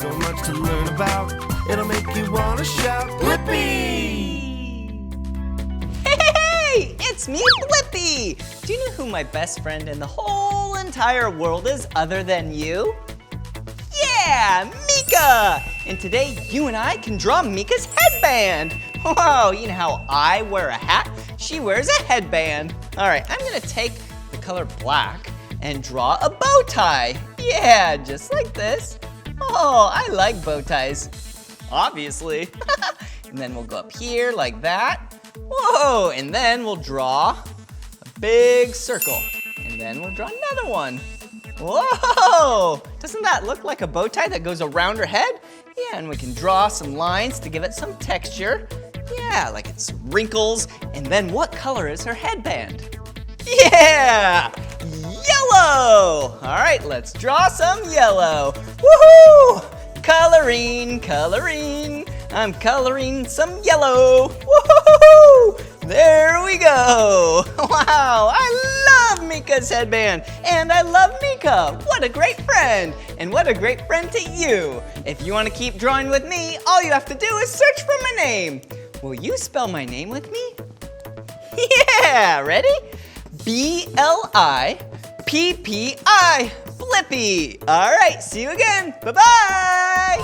so much to learn about. It'll make you want to shout, Blippi! Hey, it's me, Blippi! Do you know who my best friend in the whole entire world is other than you? Yeah, Meekah! And today you and I can draw Meekah's headband. Whoa, you know how I wear a hat? She wears a headband. All right, I'm gonna take the color black and draw a bow tie. Yeah, just like this. Oh, I like bow ties, obviously. And then we'll go up here like that. Whoa, and then we'll draw a big circle. And then we'll draw another one. Whoa, doesn't that look like a bow tie that goes around her head? Yeah, and we can draw some lines to give it some texture. Yeah, like it's wrinkles. And then what color is her headband? Yeah, yellow. All right, let's draw some yellow. Woohoo! Coloring, coloring. I'm coloring some yellow. Woohoo! There we go. Wow, I love Meekah's headband. And I love Meekah. What a great friend. And what a great friend to you. If you want to keep drawing with me, all you have to do is search for my name. Will you spell my name with me? Yeah, ready? B-L-I-P-P-I, Blippi. All right, see you again. Bye-bye.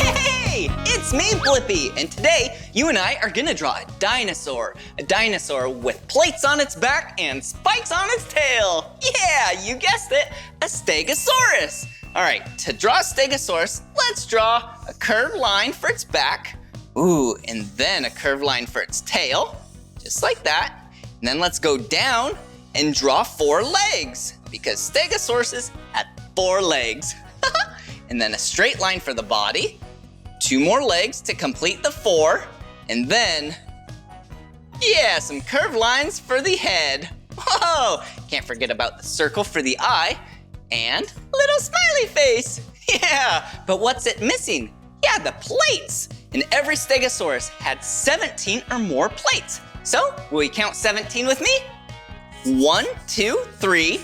Hey, it's me, Blippi, and today you and I are gonna draw a dinosaur with plates on its back and spikes on its tail. Yeah, you guessed it, a Stegosaurus. All right, to draw a Stegosaurus, let's draw a curved line for its back. Ooh, and then a curved line for its tail, just like that. And then let's go down and draw 4 legs, because Stegosauruses had 4 legs. And then a straight line for the body, 2 more legs to complete the 4, and then, yeah, some curved lines for the head. Whoa, can't forget about the circle for the eye, and a little smiley face. Yeah, but what's it missing? Yeah, the plates. And every Stegosaurus had 17 or more plates. So, will you count 17 with me? 1, 2, 3,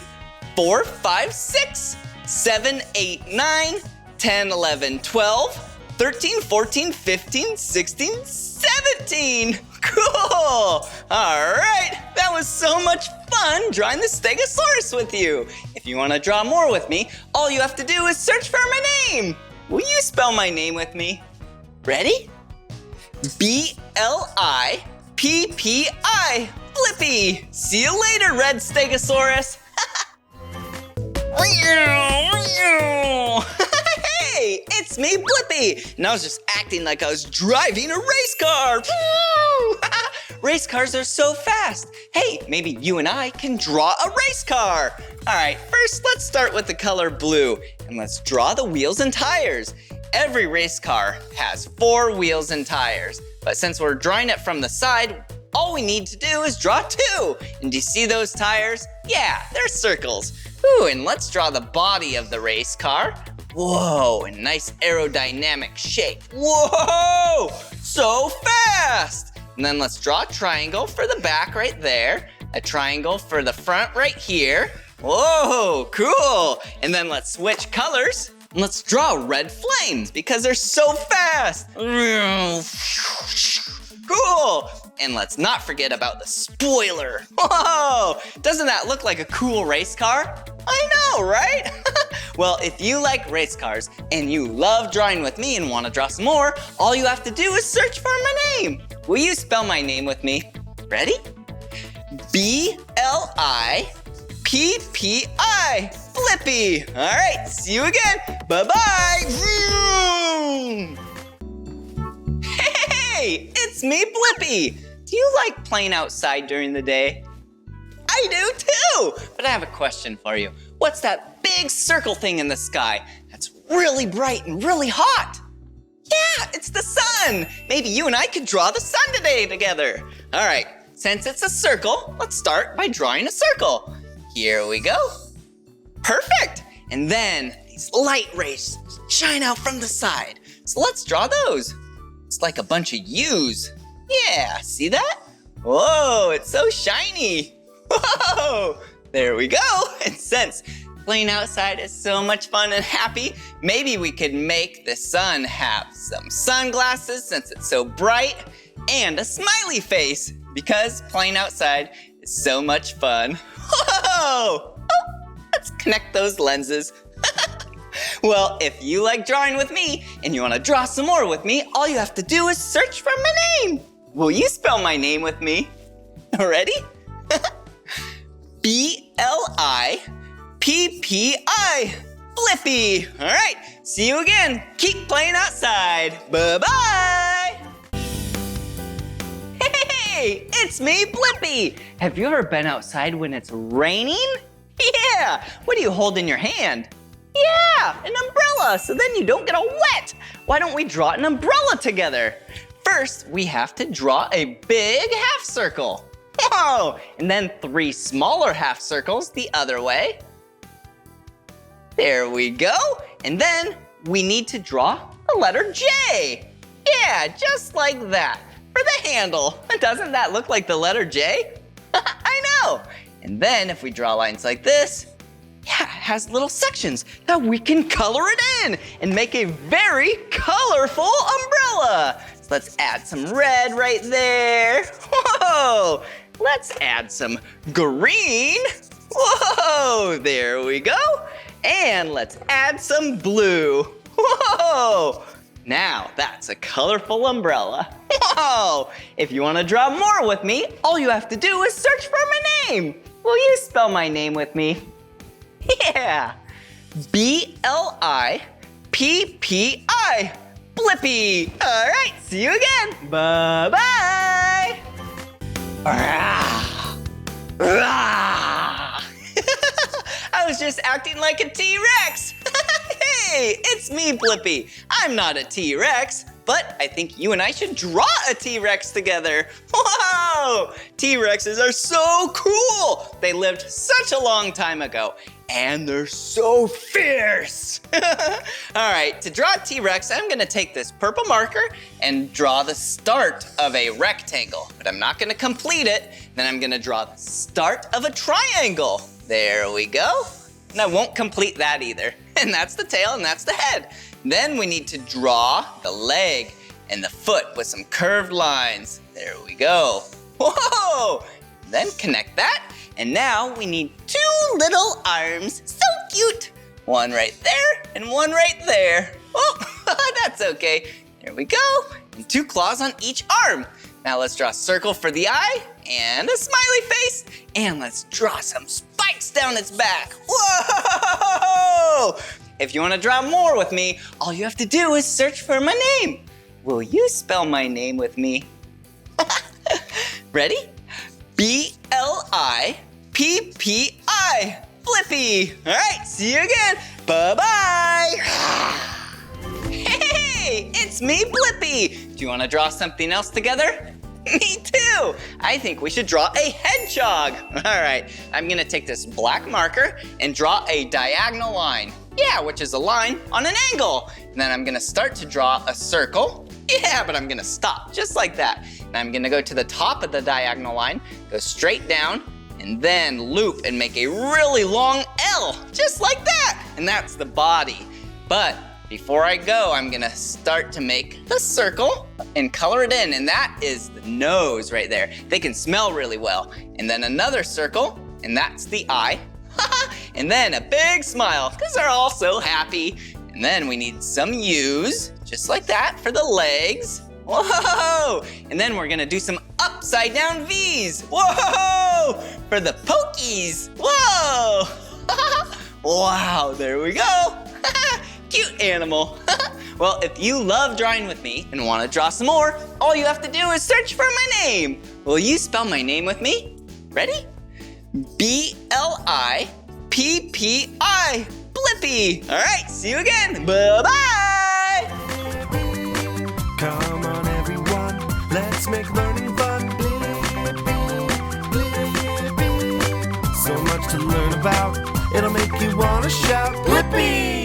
4, 5, 6, 7, 8, 9, 10, 11, 12, 13, 14, 15, 16, 17. Cool. All right, that was so much fun drawing the Stegosaurus with you. If you want to draw more with me, all you have to do is search for my name. Will you spell my name with me? Ready? B-L-I-P-P-I, Blippi. See you later, Red Stegosaurus. Hey, it's me, Blippi. And I was just acting like I was driving a race car. Race cars are so fast. Hey, maybe you and I can draw a race car. All right, first let's start with the color blue. And let's draw the wheels and tires. Every race car has 4 wheels and tires. But since we're drawing it from the side, all we need to do is draw 2. And do you see those tires? Yeah, they're circles. Ooh, and let's draw the body of the race car. Whoa, a nice aerodynamic shape. Whoa, so fast. And then let's draw a triangle for the back right there. A triangle for the front right here. Whoa, cool. And then let's switch colors. And let's draw red flames because they're so fast. Cool. And let's not forget about the spoiler. Whoa, doesn't that look like a cool race car? I know, right? Well, if you like race cars and you love drawing with me and want to draw some more, all you have to do is search for my name. Will you spell my name with me? Ready? B-L-I-P-P-I, Blippi. All right, see you again. Bye-bye. Hey, it's me, Blippi. Do you like playing outside during the day? I do too, but I have a question for you. What's that big circle thing in the sky that's really bright and really hot? Yeah, it's the sun. Maybe you and I could draw the sun today together. All right, since it's a circle, let's start by drawing a circle. Here we go. Perfect. And then these light rays shine out from the side. So let's draw those. It's like a bunch of U's. Yeah, see that? Whoa, it's so shiny. Whoa, there we go. And since Playing outside is so much fun and happy. Maybe we could make the sun have some sunglasses since it's so bright, and a smiley face because playing outside is so much fun. Whoa! Oh, let's connect those lenses. Well, if you like drawing with me and you want to draw some more with me, all you have to do is search for my name. Will you spell my name with me? Ready? B-L-I-P-P-I. Blippi. All right, see you again. Keep playing outside. Bye-bye. Hey, it's me, Blippi. Have you ever been outside when it's raining? Yeah, what do you hold in your hand? Yeah, an umbrella, so then you don't get all wet. Why don't we draw an umbrella together? First, we have to draw a big half circle. Whoa, and then 3 smaller half circles the other way. There we go. And then we need to draw a letter J. Yeah, just like that, for the handle. Doesn't that look like the letter J? I know. And then if we draw lines like this, yeah, it has little sections that we can color it in and make a very colorful umbrella. So let's add some red right there. Whoa! Let's add some green. Whoa! There we go. And let's add some blue. Whoa! Now that's a colorful umbrella. Whoa! If you want to draw more with me, all you have to do is search for my name. Will you spell my name with me? Yeah, B-L-I-P-P-I, Blippi. All right, see you again. Bye-bye. I was just acting like a T-Rex. Hey, it's me, Blippi. I'm not a T-Rex, but I think you and I should draw a T-Rex together. Whoa! T-Rexes are so cool. They lived such a long time ago, and they're so fierce. All right, to draw a T-Rex, I'm gonna take this purple marker and draw the start of a rectangle, but I'm not gonna complete it. Then I'm gonna draw the start of a triangle. There we go. And I won't complete that either. And that's the tail and that's the head. Then we need to draw the leg and the foot with some curved lines. There we go. Whoa! Then connect that. And now we need 2 little arms. So cute. One right there and one right there. Oh, that's okay. There we go. And 2 claws on each arm. Now let's draw a circle for the eye and a smiley face. And let's draw some spikes down its back. Whoa! If you want to draw more with me, all you have to do is search for my name. Will you spell my name with me? Ready? B-L-I-P-P-I. Blippi. All right, see you again. Bye-bye. Hey, it's me, Blippi. Do you want to draw something else together? Me too. I think we should draw a hedgehog. All right, I'm gonna take this black marker and draw a diagonal line. Yeah, which is a line on an angle. And then I'm gonna start to draw a circle. Yeah, but I'm gonna stop just like that. And I'm gonna go to the top of the diagonal line, go straight down, and then loop and make a really long L, just like that. And that's the body. But before I go, I'm gonna start to make the circle and color it in, and that is the nose right there. They can smell really well. And then another circle, and that's the eye. And then a big smile, because they're all so happy. And then we need some U's, just like that, for the legs. Whoa! And then we're gonna do some upside down V's. Whoa! For the pokies. Whoa! Wow, there we go. Cute animal. Well, if you love drawing with me and want to draw some more, all you have to do is search for my name. Will you spell my name with me? Ready? B-L-I-P-P-I. Blippi. All right, see you again. Bye-bye. Come on, everyone, let's make learning fun. So much to learn about, it'll make you want to shout, Blippi!